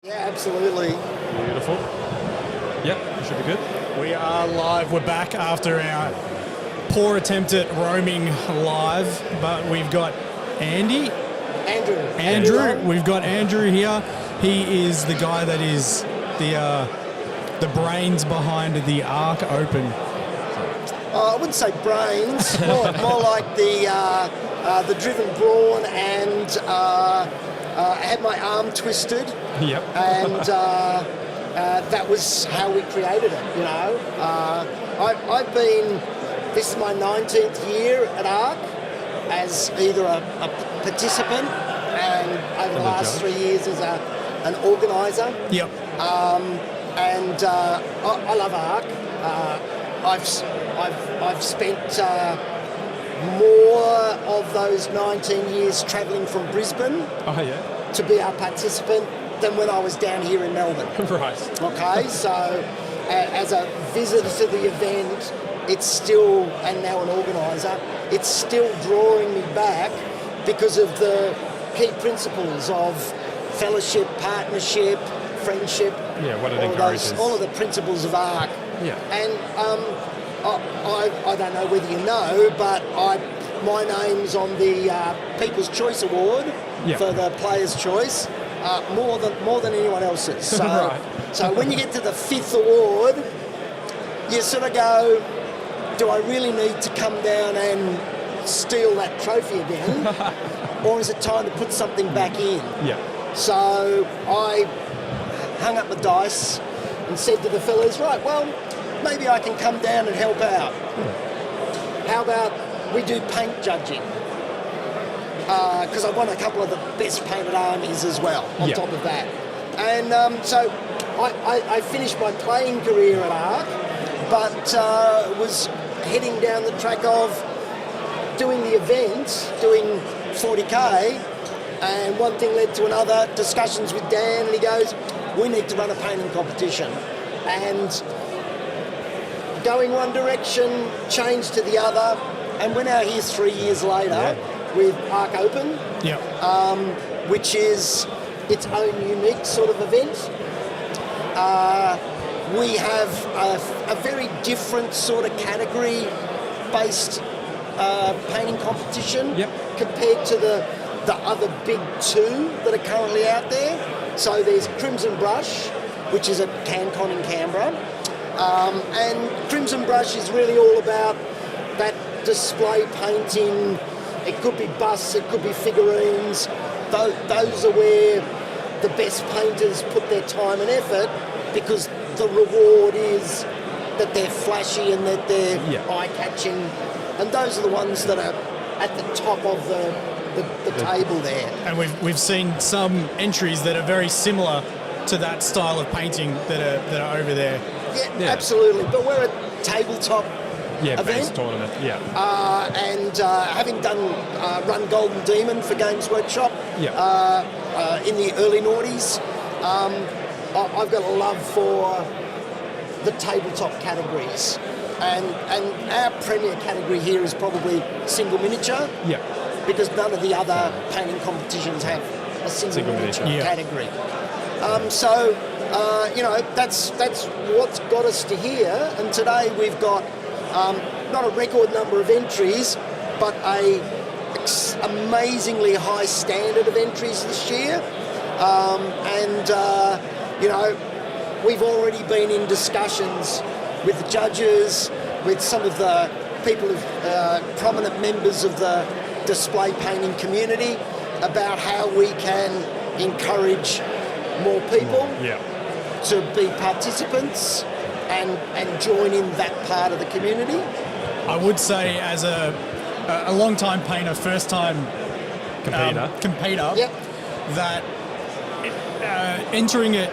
Yeah, absolutely. Beautiful. Yep, it should be good. We are live. We're back after our poor attempt at roaming live, but we've got Andrew. We've got Andrew here. He is the guy that is the brains behind the Arc Open. I wouldn't say brains, more like the driven brawn, and I had my arm twisted. Yep. And that was how we created it, you know. This is my 19th year at Arc as either a participant and over the last 3 years as an organiser. Yep. And I love Arc. I've spent more of those 19 years travelling from Brisbane to be a participant than when I was down here in Melbourne. Right. Okay, so as a visitor to the event, it's still, and now an organiser, it's still drawing me back because of the key principles of fellowship, partnership, friendship. Yeah, what it encourages. All of the principles of ARC. Yeah. And I don't know whether you know, but my name's on the People's Choice Award for the Players' Choice, more than anyone else's. So, right. So when you get to the 5th award, you sort of go, do I really need to come down and steal that trophy again? Or is it time to put something back in? Yeah. So I hung up the dice and said to the fellas, right, well, maybe I can come down and help out. How about we do paint judging? Because I won a couple of the best painted armies as well, on top of that. And so I finished my playing career at Arc, but was heading down the track of doing the event, doing 40K, and one thing led to another, discussions with Dan, and he goes, we need to run a painting competition. And going one direction, changed to the other, and we're now here 3 years later with Arc Open, which is its own unique sort of event. We have a very different sort of category-based painting competition compared to the other big two that are currently out there. So there's Crimson Brush, which is at CanCon in Canberra. And Crimson Brush is really all about that display painting. It could be busts, it could be figurines. Those are where the best painters put their time and effort, because the reward is that they're flashy and that they're eye-catching. And those are the ones that are at the top of the table there. And we've seen some entries that are very similar to that style of painting that are over there. Yeah, absolutely. But we're a tabletop event. Base tournament. And having run Golden Demon for Games Workshop in the early noughties, I've got a love for the tabletop categories. And our premier category here is probably single miniature. Because none of the other painting competitions have a single miniature category. That's what's got us to here. And today we've got not a record number of entries, but a amazingly high standard of entries this year. We've already been in discussions with the judges, with some of the people, prominent members of the display painting community, about how we can encourage more people to be participants and join in that part of the community. I would say, as a long-time painter, first-time competitor, that entering it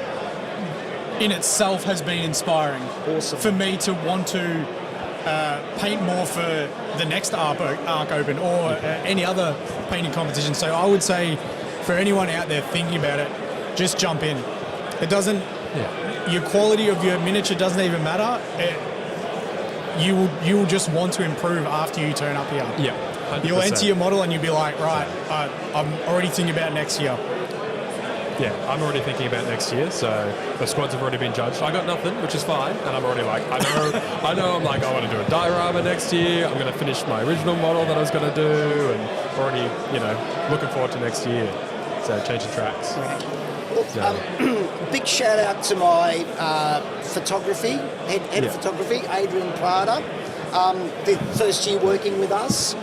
in itself has been inspiring. Awesome. For me to want to paint more for the next Arc Open or any other painting competition. So I would say, for anyone out there thinking about it, just jump in. It doesn't. Your quality of your miniature doesn't even matter. You will just want to improve after you turn up here. 100%. You'll enter your model and you'll be like, right, I'm already thinking about next year. Yeah, I'm already thinking about next year, so the squads have already been judged. I got nothing, which is fine, and I'm already like, I know I'm like, I want to do a diorama next year, I'm going to finish my original model that I was going to do, and already, looking forward to next year. So changing tracks. Look, big shout out to my photography, head of photography, Adrian Prada, the first year working with us.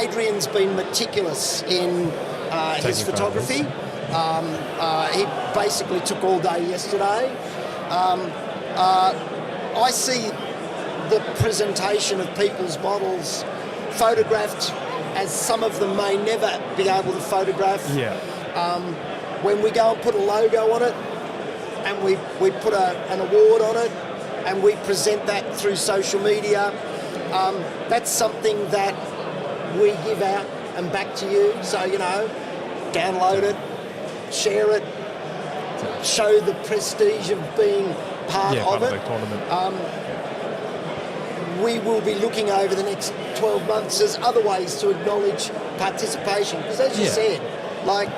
Adrian's been meticulous in his photography. He basically took all day yesterday. I see the presentation of people's models photographed as some of them may never be able to photograph. Yeah. When we go and put a logo on it and we put an award on it and we present that through social media, that's something that we give out and back to you. So, download it, share it, show the prestige of being part of it. We will be looking over the next 12 months as other ways to acknowledge participation. Because as you said, like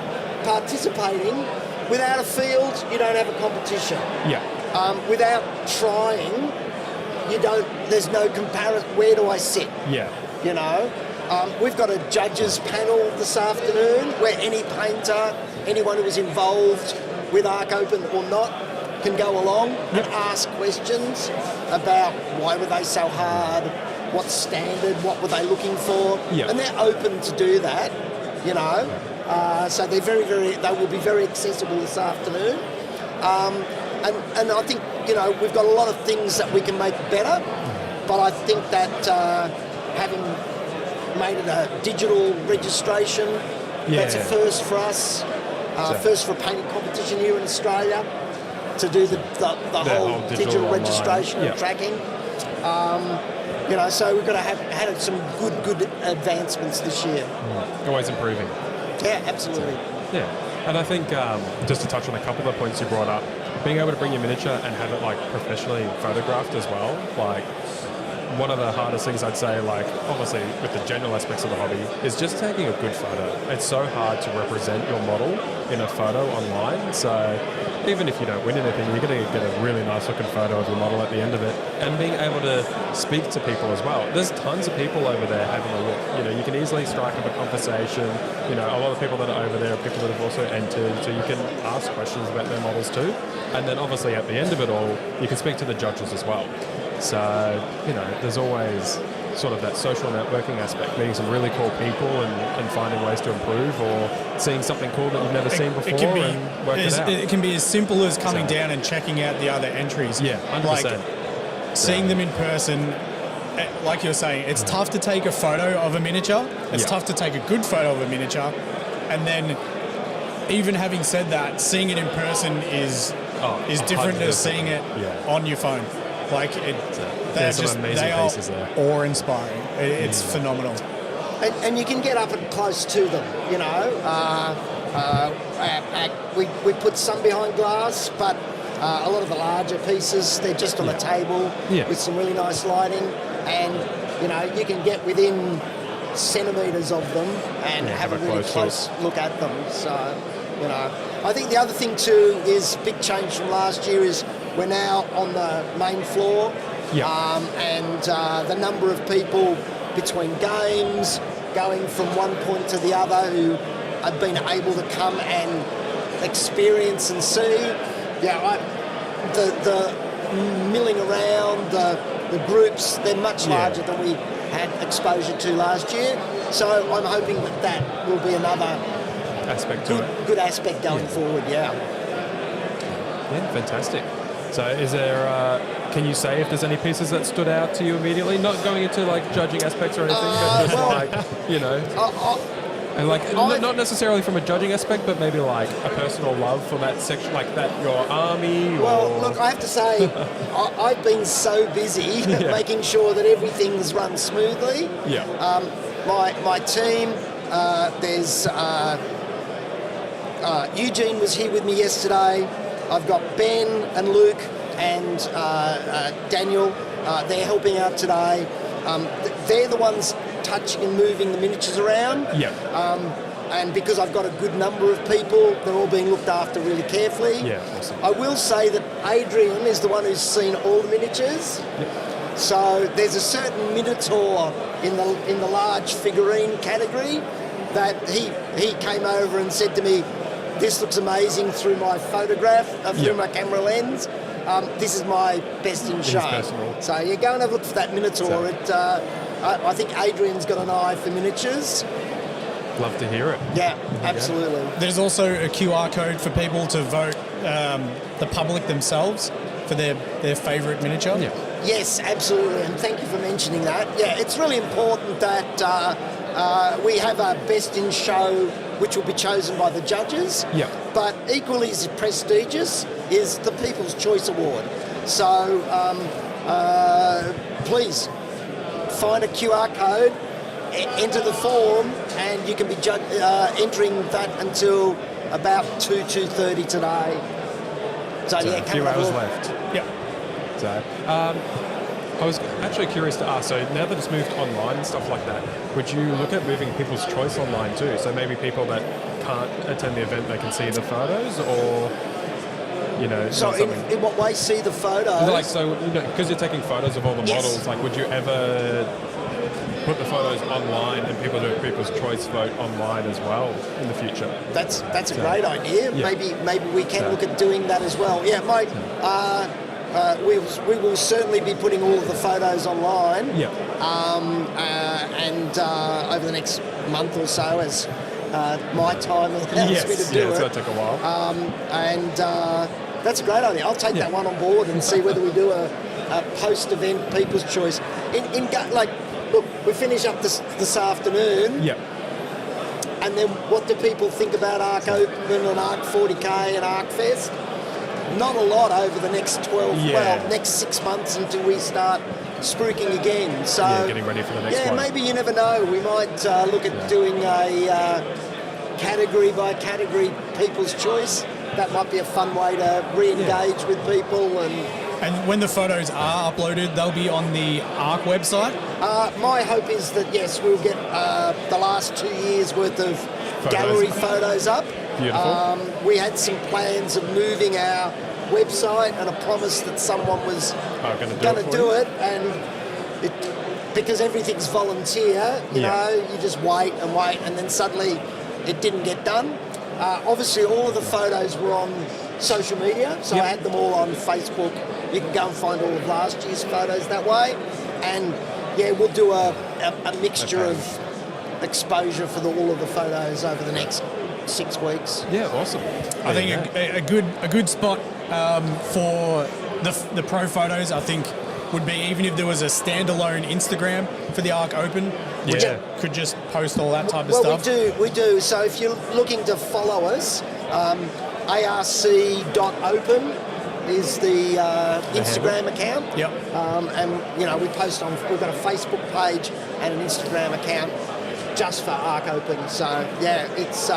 participating, without a field, you don't have a competition. Yeah. Without trying, there's no comparison. Where do I sit? Yeah. We've got a judges panel this afternoon where any painter, anyone who was involved with Arc Open or not, can go along and ask questions about why were they so hard, what's standard, what were they looking for, and they're open to do that, so they're they will be very accessible this afternoon, and I think we've got a lot of things that we can make better, but I think that having made it a digital registration, that's a first for us, first for a painting competition here in Australia, to do the whole digital registration and tracking. So we've got to had some good advancements this year. Always improving. Yeah, absolutely. Yeah, and I think just to touch on a couple of the points you brought up, being able to bring your miniature and have it like professionally photographed as well, like one of the hardest things I'd say, like obviously with the general aspects of the hobby, is just taking a good photo. It's so hard to represent your model in a photo online, so even if you don't win anything, you're going to get a really nice looking photo of your model at the end of it, and being able to speak to people as well. There's tons of people over there having a look. You can easily strike up a conversation. A lot of people that are over there are people that have also entered, so you can ask questions about their models too. And then obviously at the end of it all, you can speak to the judges as well. So, there's always sort of that social networking aspect, meeting some really cool people and finding ways to improve, or seeing something cool that you've never seen before and work it out. It can be as simple as coming down and checking out the other entries. Yeah, 100%. Like seeing them in person, like you're saying, it's tough to take a photo of a miniature. It's tough to take a good photo of a miniature. And then even having said that, seeing it in person is different to seeing it on your phone. Like they are awe-inspiring. It's phenomenal. And you can get up and close to them, we put some behind glass, but a lot of the larger pieces, they're just on a table with some really nice lighting, and you can get within centimetres of them and have a really close look at them. So, I think the other thing too is big change from last year is we're now on the main floor, and the number of people between games going from one point to the other who have been able to come and experience and see. The milling around, the groups, they're much larger than we had exposure to last year. So I'm hoping that will be another good aspect going forward. Yeah, fantastic. So is there, can you say if there's any pieces that stood out to you immediately? Not going into like judging aspects or anything, but just and like not necessarily from a judging aspect, but maybe like a personal love for that section, like that your army. Well, look, I have to say, I've been so busy making sure that everything's run smoothly. My team, there's Eugene was here with me yesterday. I've got Ben and Luke and Daniel. They're helping out today. They're the ones touching and moving the miniatures around. and because I've got a good number of people, they're all being looked after really carefully. Yeah, awesome. I will say that Adrian is the one who's seen all the miniatures. Yep. So there's a certain Minotaur in the large figurine category that he came over and said to me, "This looks amazing through my photograph, through my camera lens. This is my best in show." personal. So you go and have a look for that Minotaur. I think Adrian's got an eye for miniatures. Love to hear it. Yeah, absolutely. There's also a QR code for people to vote the public themselves for their favourite miniature. Yeah. Yes, absolutely, and thank you for mentioning that. Yeah, it's really important that we have a best in show, which will be chosen by the judges. Yeah. But equally as prestigious is the People's Choice Award. So please find a QR code, enter the form, and you can be entering that until about 2:30 today. So yeah, A few come have a hours look. left. Yep. So, I was actually curious to ask, so now that it's moved online and stuff like that, would you look at moving People's Choice online too? So maybe people that can't attend the event, they can see the photos, or, So in what way see the photos? Like, so, because you're taking photos of all the Yes. models, like, would you ever put the photos online and people do People's Choice vote online as well in the future? That's a great idea. Yeah. Maybe we can look at doing that as well. Yeah, mate. We will certainly be putting all of the photos online. Yeah. And over the next month or so, as my time allows me to do it's it. going to take a while. And that's a great idea. I'll take that one on board and see whether we do a post-event People's Choice. Look, we finish up this afternoon. Yeah. And then what do people think about Arc Open and Arc 40K and Arcfest? Not a lot over the next next 6 months until we start spruiking again. So Getting ready for the next one. maybe you never know. We might look at doing a category by category People's Choice. That might be a fun way to re-engage with people. And when the photos are uploaded, they'll be on the Arc website? My hope is that, yes, we'll get the last 2 years' worth of gallery photos up. Beautiful. We had some plans of moving our website and a promise that someone was going to do it, and because everything's volunteer, you know, you just wait, and then suddenly it didn't get done. Obviously, all of the photos were on social media, so I had them all on Facebook. You can go and find all of last year's photos that way, and we'll do a mixture of exposure for all of the photos over the next 6 weeks. Yeah, awesome. I think a good spot for the pro photos, I think, would be even if there was a standalone Instagram for the Arc Open, which could just post all that type of stuff. We do. So if you're looking to follow us, arc.open is the Instagram account. Yep. And we post on. We've got a Facebook page and an Instagram account just for Arc Open. So it's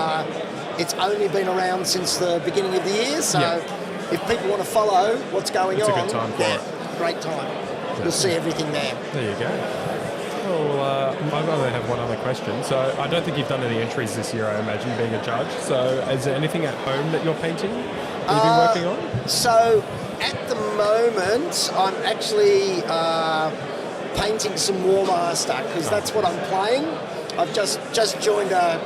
only been around since the beginning of the year. So if people want to follow what's going on, a good time for it. Great time. You'll see everything there. There you go. Well, I only have one other question. So I don't think you've done any entries this year, I imagine, being a judge. So is there anything at home that you're painting, that you've been working on? So at the moment, I'm actually painting some War Master, because that's what I'm playing. I've just joined a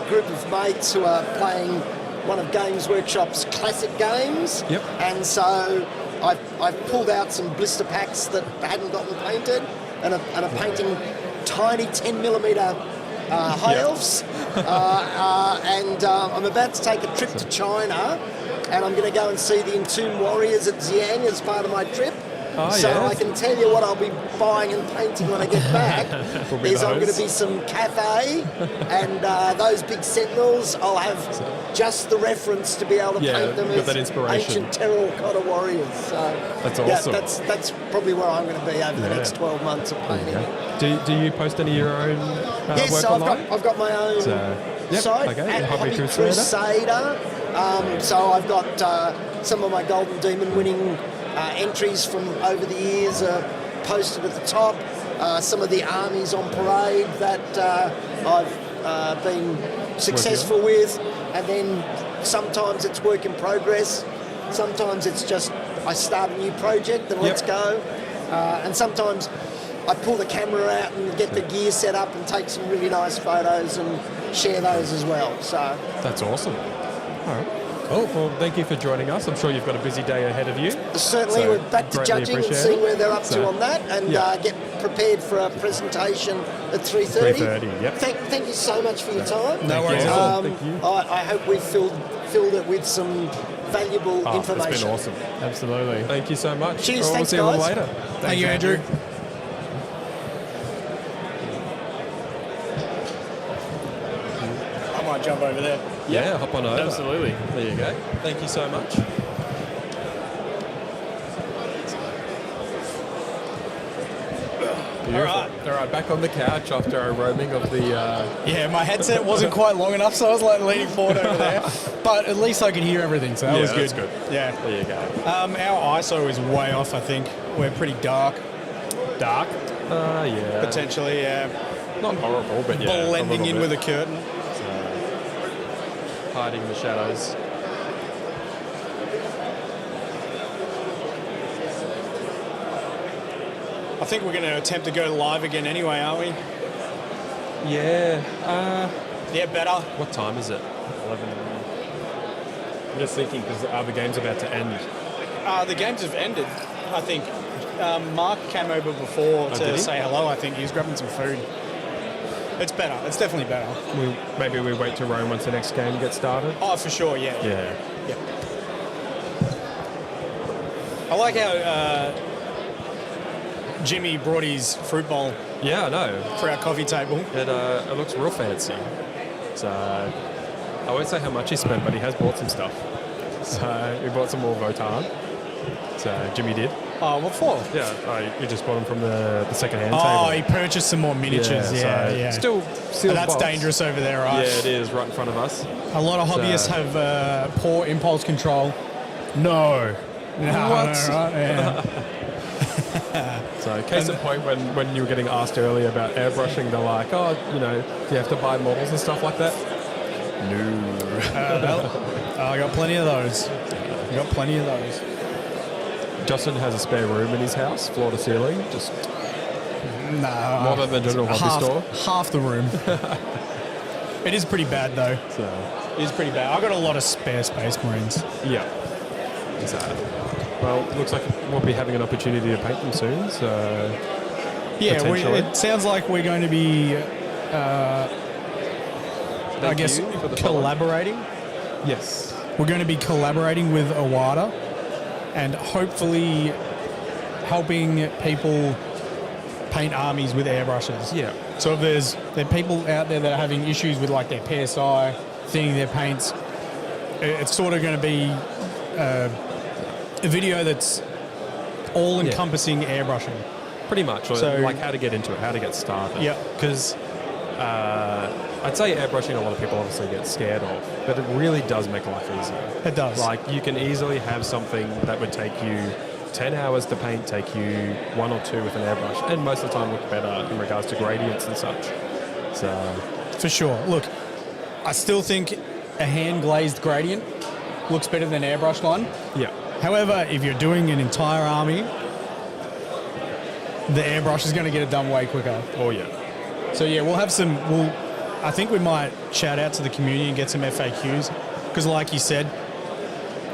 group of mates who are playing one of Games Workshop's classic games. Yep. And so I've pulled out some blister packs that hadn't gotten painted, and are painting tiny 10mm high elves. And I'm about to take a trip to China, and I'm going to go and see the Entombed Warriors at Xi'an as part of my trip. I can tell you what I'll be buying and painting when I get back. I'm going to be some Cathay, and those big sentinels, I'll have just the reference to be able to paint them as ancient terracotta warriors. So that's awesome. That's probably where I'm going to be over the next 12 months of painting. Do you post any of your own work online? I've got my own site, at Hobby Crusader. So I've got some of my Golden Demon winning entries from over the years posted at the top. Some of the armies on parade that I've been successful with, and then sometimes it's work in progress. Sometimes it's just I start a new project and let's go. And sometimes I pull the camera out and get the gear set up and take some really nice photos and share those as well. So That's awesome. All right. Cool. Well, thank you for joining us. I'm sure you've got a busy day ahead of you. Certainly, So, we're back to greatly judging and appreciate seeing it. where they're up to So, on that, and get prepared for a presentation at 3:30. 3:30, yep. Thank you so much for your time. No worries you. at all. Thank you. I hope we've filled it with some valuable information. It's been awesome. Absolutely. Thank you so much. Cheers, We'll thanks, see you all guys. later. Thank you, Andrew. I might jump over there. Yeah, hop on over. Absolutely. There you go. Thank you so much. Beautiful. All right, back on the couch after our roaming of the... Yeah, my headset wasn't quite long enough, so I was like leaning forward over there. But at least I could hear everything, so that was good. that's good. Yeah. There you go. Our ISO is way off, I think. We're pretty dark. Dark, Yeah. potentially, yeah. Not horrible, but yeah. Blending in with a curtain. Hiding the shadows. I think we're going to attempt to go live again anyway, aren't we? Yeah. Yeah, better. What time is it? 11. I'm just thinking because the game's about to end. The games have ended, I think. Mark came over before did to he? say hello, I think. He was grabbing some food. It's better. It's definitely better. Maybe we wait to roam once the next game gets started. Oh, for sure, yeah. Yeah. Yeah. I like how Jimmy brought his fruit bowl Yeah, I know. for our coffee table. It looks real fancy. So I won't say how much he spent, but he has bought some stuff. So he bought some more Votan. So Jimmy did. Oh, what for? Yeah, he just bought them from the second-hand Oh, table. he purchased some more miniatures. Yeah. Still But that's dangerous over there, right? Yeah, it is right in front of us. A lot of hobbyists So- have poor impulse control. No. No, What? right? Yeah. So case in point, when you were getting asked earlier about airbrushing, they're like, oh, do you have to buy models and stuff like that? No. I got plenty of those. Justin has a spare room in his house, floor to ceiling, just No. more than the general hobby store. Half the room. It is pretty bad, though. So, It is pretty bad. I got a lot of spare Space Marines. yeah. So, well, looks like we'll be having an opportunity to paint them soon. So, Yeah, Potentially. it sounds like we're going to be, I guess, you for the follow. collaborating. Yes. We're going to be collaborating with Awada and hopefully helping people paint armies with airbrushes. Yeah. So if there are people out there that are having issues with like their PSI, thinning their paints, it's sort of going to be a video that's all-encompassing airbrushing. Pretty much. Or So- like how to get into it, how to get started. Yeah. Because I'd say airbrushing a lot of people obviously get scared of, but it really does make life easier. It does. Like you can easily have something that would take you 10 hours to paint, take you 1 or 2 with an airbrush, and most of the time look better in regards to gradients and such. So, For sure. Look, I still think a hand-glazed gradient looks better than an airbrushed one. yeah. However, if you're doing an entire army, the airbrush is going to get it done way quicker. Oh, yeah. So yeah, we'll have some. I think we might shout out to the community and get some FAQs because, like you said,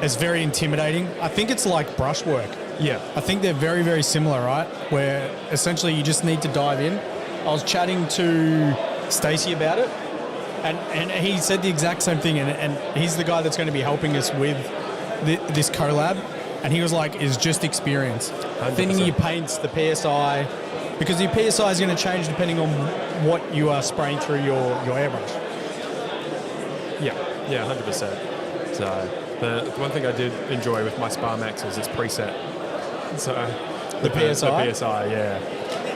it's very intimidating. I think it's like brushwork. Yeah. I think they're very, very similar, right? Where essentially you just need to dive in. I was chatting to Stacey about it, and he said the exact same thing. And he's the guy that's going to be helping us with this collab. And he was like, "Is just experience, 100%. thinning your paints, the PSI, because your PSI is going to change depending on what you are spraying through your airbrush." Yeah. Yeah, 100%. So, the one thing I did enjoy with my Spar Max is its preset. So, The PSI? The PSI, yeah.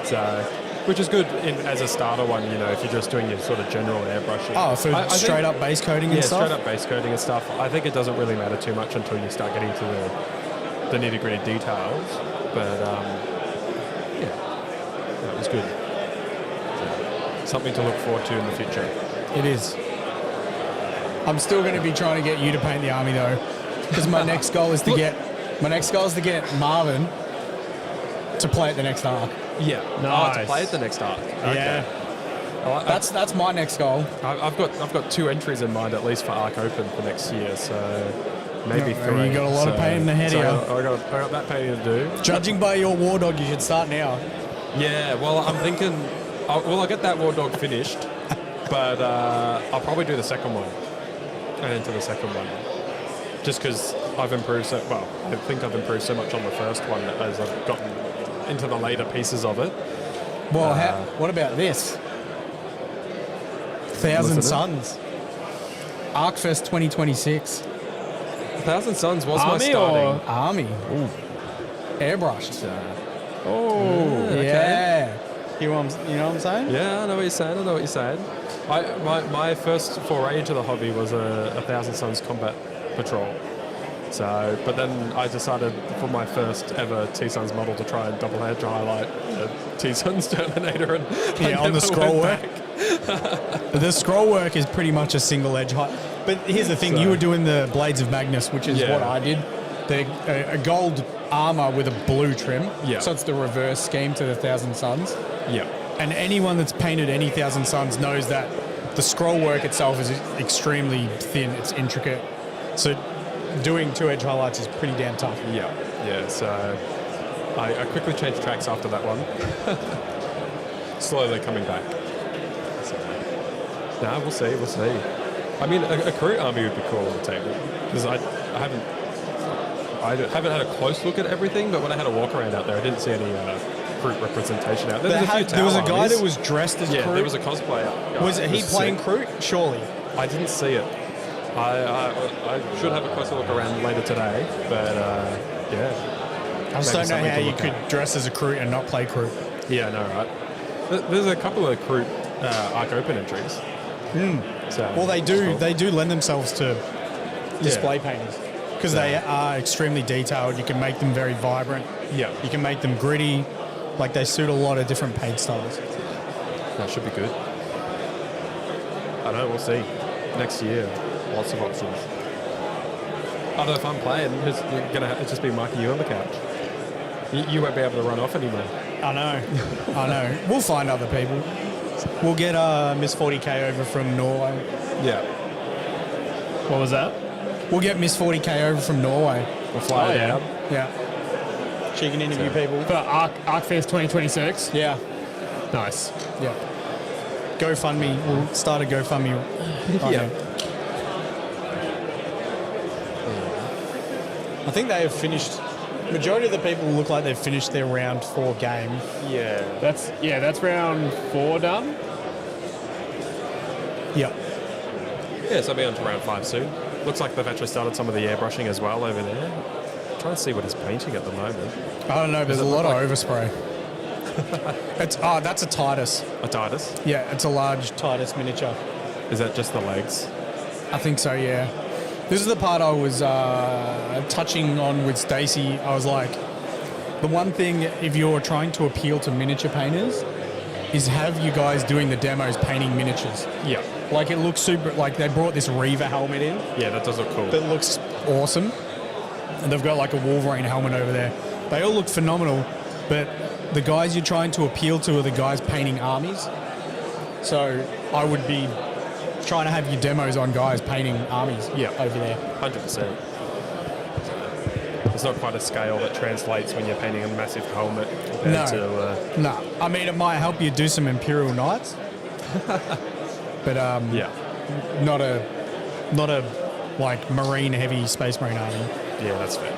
So, which is good as a starter one, if you're just doing your sort of general airbrushing. Oh, for I think- straight up base coating and Yeah, stuff. straight up base coating and stuff. I think it doesn't really matter too much until you start getting to the nitty-gritty details. But, yeah, it was good. So, something to look forward to in the future. It is. I'm still going to be trying to get you to paint the army though, because my next goal is to get Marvin to play at the next arc. Yeah. Nice. Oh, to play at the next arc. Okay. Yeah. That's my next goal. I've got 2 entries in mind at least for Arc Open for next year, so maybe No, 3. you got a lot of pain in the head here. I got that painting to do. Judging by your War Dog, you should start now. Yeah, well, I'm thinking, I'll get that War Dog finished, but I'll probably do the second one and into the second one. Just because I've improved I think I've improved so much on the first one as I've gotten into the later pieces of it. Well, what about this? Thousand Suns. Arcfest 2026. 1,000 Suns was Army my starting. or- Army. Ooh. Airbrushed. Oh. Okay. Yeah. You know what I'm saying? Yeah, I know what you're saying. My first foray into the hobby was a 1,000 Suns combat patrol. So, but then I decided for my first ever T-Suns model to try and double edge highlight T-Suns Terminator and On the scroll work. The scroll work is pretty much a single edge height. But here's the thing: you were doing the Blades of Magnus, which is what I did. A gold armor with a blue trim. Yeah. So it's the reverse scheme to the 1,000 Suns. Yeah. And anyone that's painted any 1,000 Suns knows that the scroll work itself is extremely thin. It's intricate. So doing 2-edge highlights is pretty damn tough. Yeah. So I quickly changed tracks after that one. Slowly coming back. So, nah, we'll see. I mean, a crew army would be cool on the table because I haven't had a close look at everything, but when I had a walk around out there, I didn't see any Kroot representation out there. There was a guy that was dressed as Kroot. There was a cosplayer. Was he playing Kroot? Surely. I didn't see it. I should have a closer look around later today, but yeah. I just don't know how you could dress as a Kroot and not play Kroot. Yeah, no, right. There's a couple of Kroot Arc Open entries. So, Well, they do lend themselves to display painters because they are extremely detailed. You can make them very vibrant. Yeah. You can make them gritty. Like they suit a lot of different paint styles. That should be good. I don't know, we'll see. Next year, lots of options. Although if I'm playing, it's just be Mike and you on the couch. You won't be able to run off anymore. I know. We'll find other people. We'll get Miss 40K over from Norway. Yeah. What was that? We'll get Miss 40K over from Norway. We'll fly yeah. down. Yeah. She can interview people. For Arcfest 2026? Yeah. Nice. Yeah. GoFundMe. We'll start a GoFundMe. Right Yeah. now. I think they have finished. Majority of the people look like they've finished their round 4 game. Yeah. That's round 4 done. Yep. Yeah, so I'll be on to round 5 soon. Looks like they've actually started some of the airbrushing as well over there. Trying to see what he's painting at the moment. I don't know. There's a lot of overspray. That's a Titus. A Titus? Yeah, it's a large Titus miniature. Is that just the legs? I think so. Yeah. This is the part I was touching on with Stacey. I was like, the one thing if you're trying to appeal to miniature painters is have you guys doing the demos painting miniatures. Yeah. Like it looks super. Like they brought this Reaver helmet in. Yeah, that does look cool. That looks awesome. And they've got like a Wolverine helmet over there. They all look phenomenal, but the guys you're trying to appeal to are the guys painting armies. So I would be trying to have your demos on guys painting armies over there. 100%. It's not quite a scale that translates when you're painting a massive helmet compared to... No. I mean, it might help you do some Imperial Knights. But not a like marine heavy Space Marine army. Yeah, that's fair.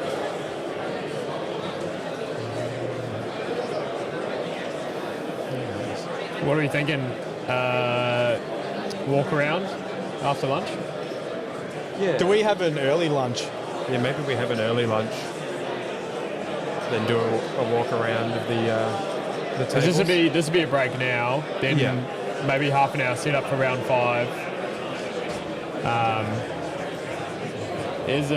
What are we thinking? Walk around after lunch? Yeah. Do we have an early lunch? Yeah, maybe we have an early lunch. Then do a walk around of the So tables. this would be a break now. Then maybe half an hour sit up for round 5. Is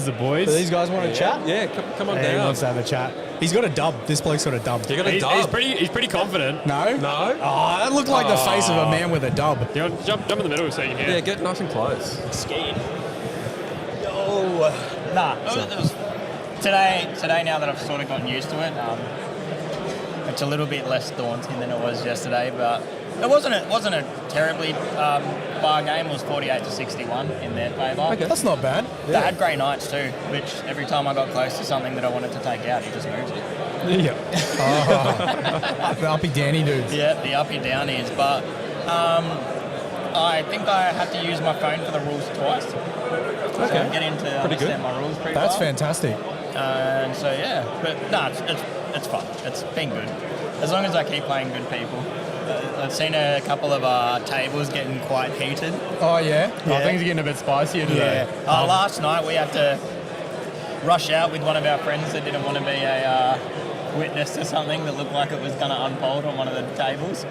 the boys? Do these guys want to chat? Yeah, come on Hey, down. wants to have a chat. He's got a dub. This bloke's got a dub. You got a He's dub. pretty confident. No? No? Oh, that looked like the face of a man with a dub. You want to jump in the middle so you can hear? Yeah, get nice and close. Skiing. Oh, nah. It was today, now that I've sort of gotten used to it, it's a little bit less daunting than it was yesterday, but it wasn't a terribly far game. It was 48-61 in their favour. Okay. That's not bad. They had great nights too, which every time I got close to something that I wanted to take out, he just moves it. Yeah. The uppy Danny dudes. Yeah, the uppy downies, but I think I had to use my phone for the rules twice. So I'm getting to understand my rules pretty That's well. fantastic. And so yeah, but no, it's fun. It's been good. As long as I keep playing good people. I've seen a couple of tables getting quite heated. Oh, yeah? Oh, things are getting a bit spicier today. Yeah. Last night we had to rush out with one of our friends that didn't want to be a witness to something that looked like it was going to unfold on one of the tables.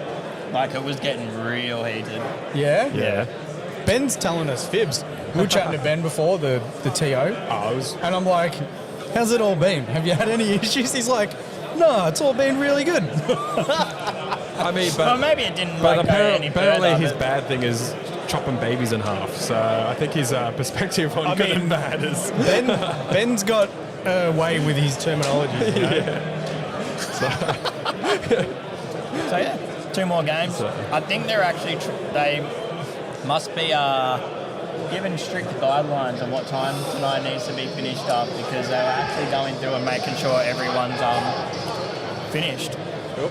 Like, it was getting real heated. Yeah? Yeah. Ben's telling us fibs. We were chatting to Ben before, the TO. And I'm like, how's it all been? Have you had any issues? He's like, no, it's all been really good. I mean, Well, but, maybe it didn't but go any apparently further, his but- bad thing is chopping babies in half. So I think his perspective on good and bad is... Ben's got a way with his terminology. You know? So yeah, 2 more games. I think they're actually they must be given strict guidelines on what time tonight needs to be finished up, because they're actually going through and making sure everyone's finished.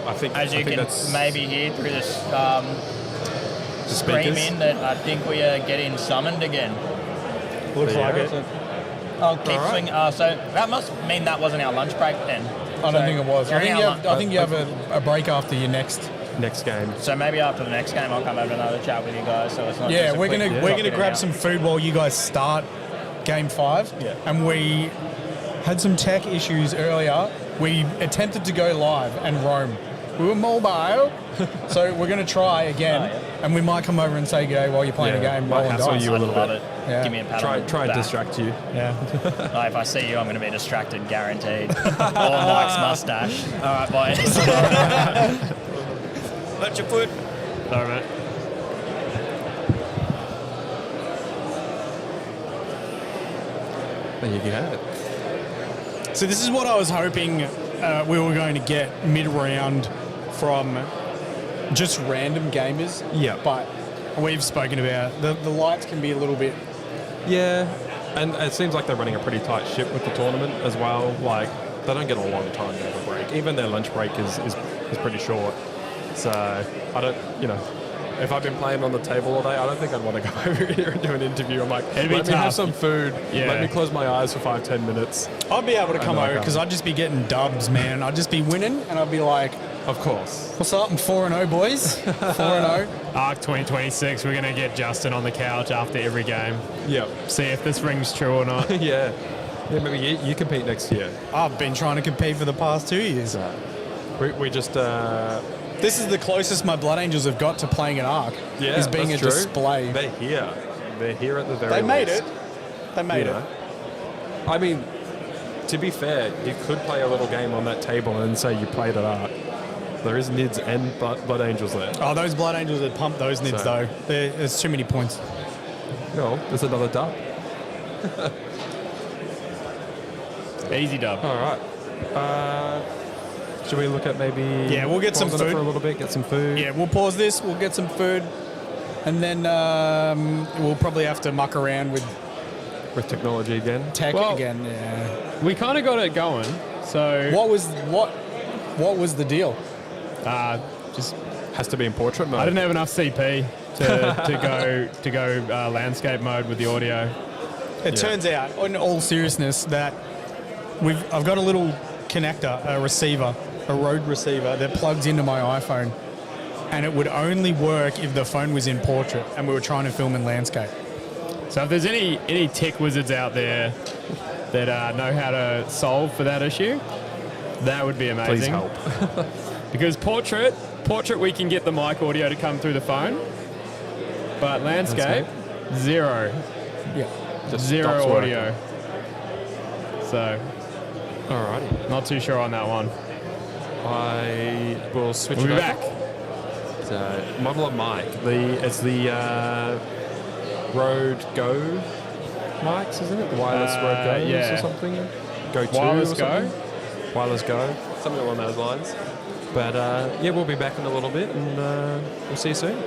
I think, As you I think can that's maybe hear through this speakers. screaming that I think we are getting summoned again. Looks like it. I'll keep swinging. So that must mean that wasn't our lunch break then. I don't think it was. I During think you have a break after your next. next game. So maybe after the next game, I'll come have another chat with you guys. So it's not. Yeah, just a we're quick gonna drop in grab and some out. food while you guys start game 5. Yeah. And we had some tech issues earlier. We attempted to go live and roam. We were mobile, so we're going to try again, Oh, yeah. and we might come over and say g'day while you're playing a game. might rolling hassle dice. you a I'd little love bit. it. Yeah. Give me a pat Try on and the back. distract you. Yeah. If I see you, I'm going to be distracted, guaranteed. Or Mike's mustache. All right, boys. Watch your foot. All right. There you have it. So this is what I was hoping we were going to get mid-round from just random gamers. Yeah. But we've spoken about the lights can be a little bit. Yeah, and it seems like they're running a pretty tight ship with the tournament as well. Like, they don't get a long time to have a break. Even their lunch break is pretty short. So, I don't, if I've been playing on the table all day, I don't think I'd want to go over here and do an interview. I'm like, It'd be let me have tough. some food. Yeah. Let me close my eyes for 5-10 minutes. I'd be able to come know I over can't. because I'd just be getting dubs, man. I'd just be winning, and I'd be like, Of course. "What's up? I'm 4-0, boys. 4-0." Arc 2026, we're going to get Justin on the couch after every game. Yeah. See if this rings true or not. Yeah. Yeah, maybe you compete next year. I've been trying to compete for the past 2 years. We just... This is the closest my Blood Angels have got to playing an Arc. yeah, is being that's a true. display. They're here. They're here at the very They made least. it. They made You it. know? I mean, to be fair, you could play a little game on that table and say you played at Arc. There is Nids and Blood Angels there. Oh, those Blood Angels that pump those nids, So- though. There's too many points. No, there's another dub. Easy dub. All right. Should we look at maybe... Yeah, we'll get some pausing it food. for a little bit, get some food. Yeah, we'll pause this. We'll get some food. And then we'll probably have to muck around with With technology again. tech Well- again. Yeah. We kind of got it going. So What was the deal? just Has to be in portrait mode. I didn't have enough CP to go landscape mode with the audio. It turns out, in all seriousness, that I've got a little connector, a receiver, a Rode receiver that plugs into my iPhone, and it would only work if the phone was in portrait and we were trying to film in landscape. So if there's any tech wizards out there that know how to solve for that issue, that would be Please amazing. help. Because portrait we can get the mic audio to come through the phone, but landscape, zero Yeah. Just zero stops working. audio. So Alrighty. Not too sure on that one. I will switch We'll it be over. back. So, Modeler Mike. It's the Rode Go mics, isn't it? The wireless Rode Go's yeah. or something? Go 2 Wireless or Go? something? Wireless Go. Something along those lines. But yeah, we'll be back in a little bit and we'll see you soon.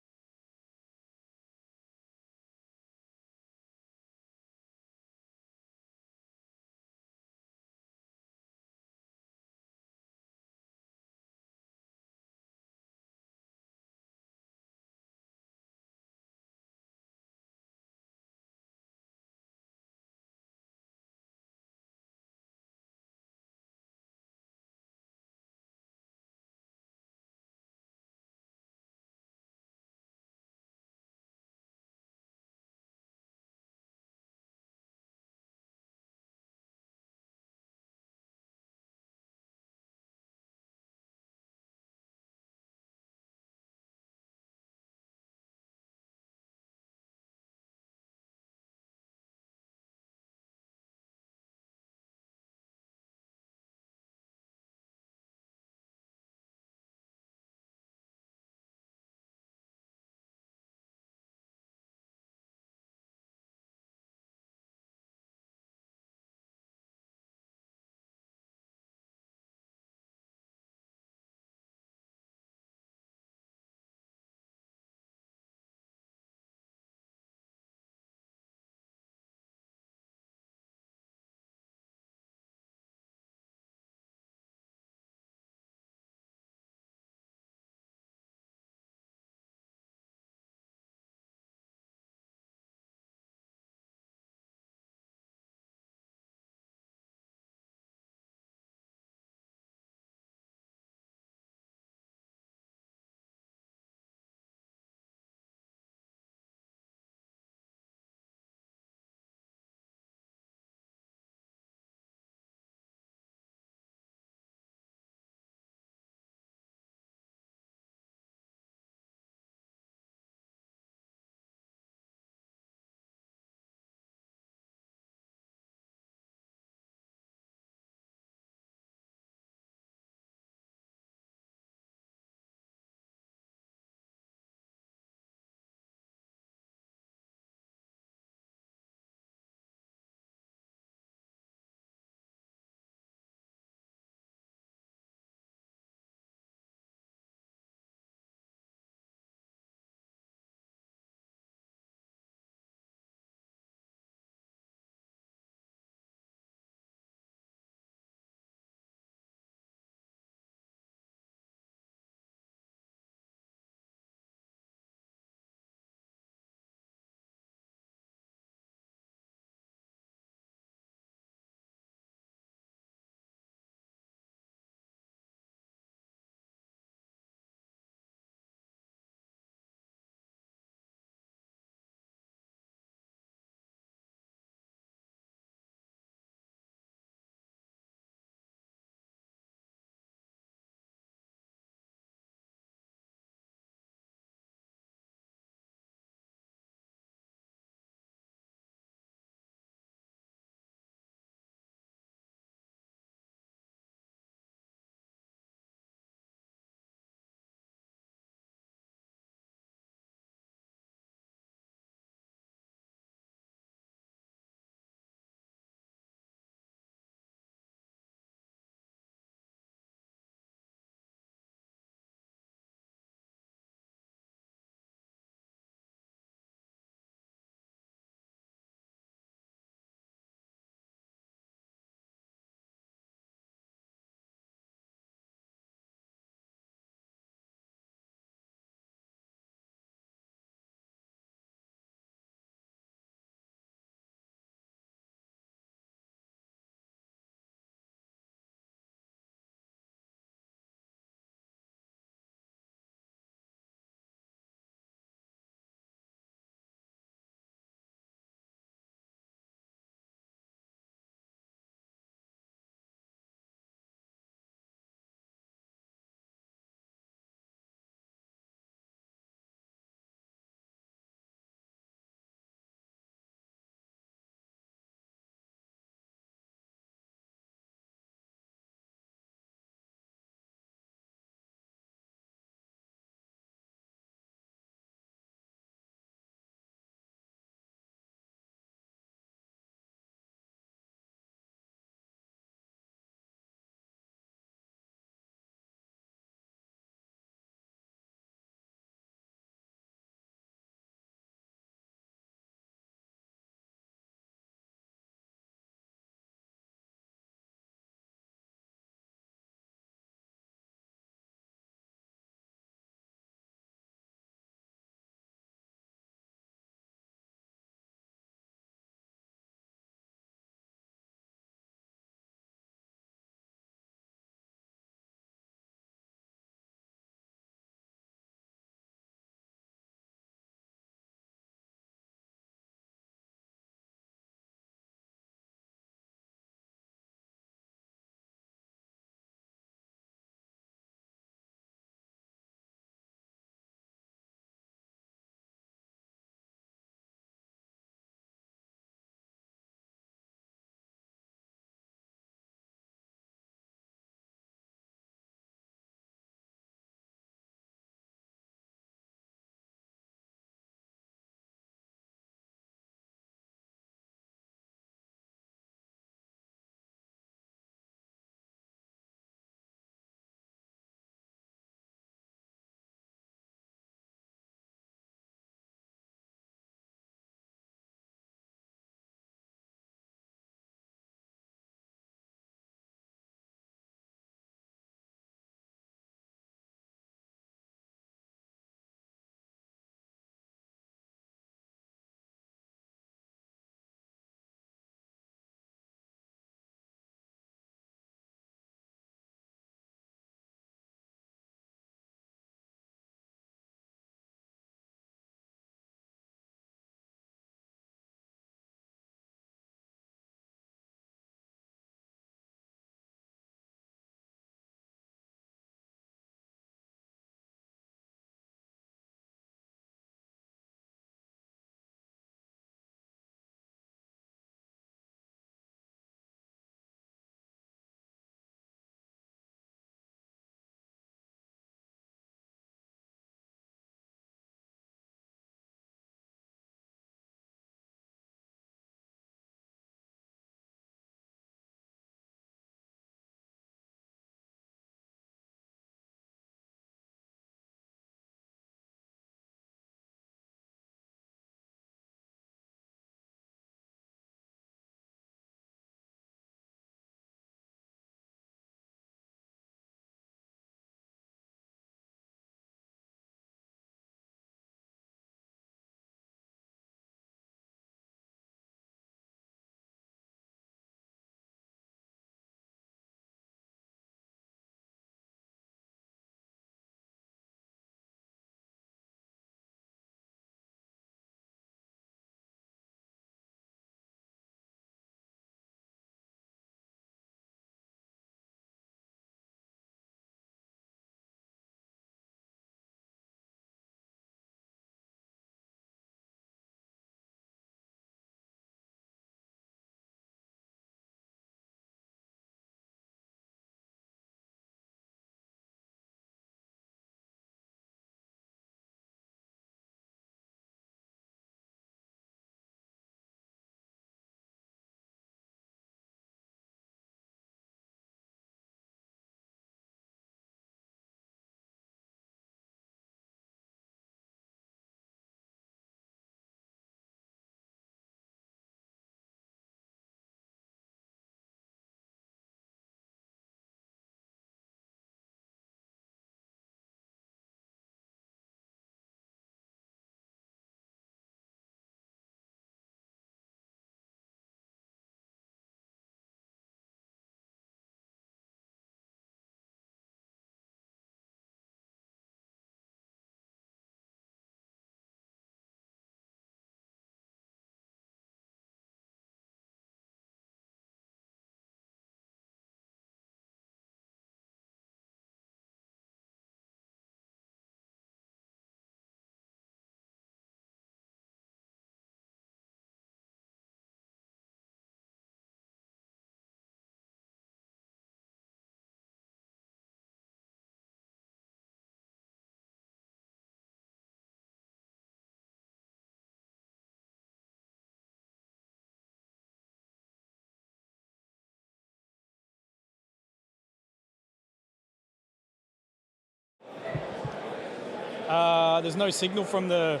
There's no signal from the...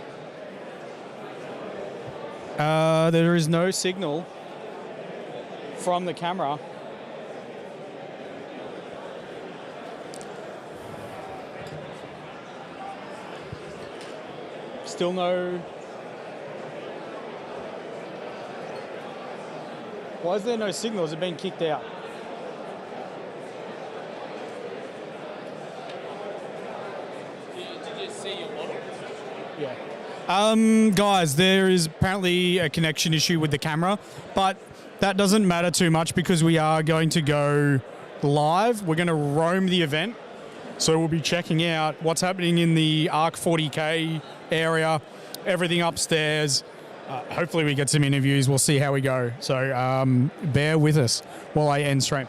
there is no signal from the camera. Still no... Why is there no signal? Has it been kicked out? Did you see your model? Yeah. Guys, there is apparently a connection issue with the camera, but that doesn't matter too much because we are going to go live. We're going to roam the event. So we'll be checking out what's happening in the Arc 40K area, everything upstairs. Hopefully we get some interviews. We'll see how we go. So bear with us while I end stream.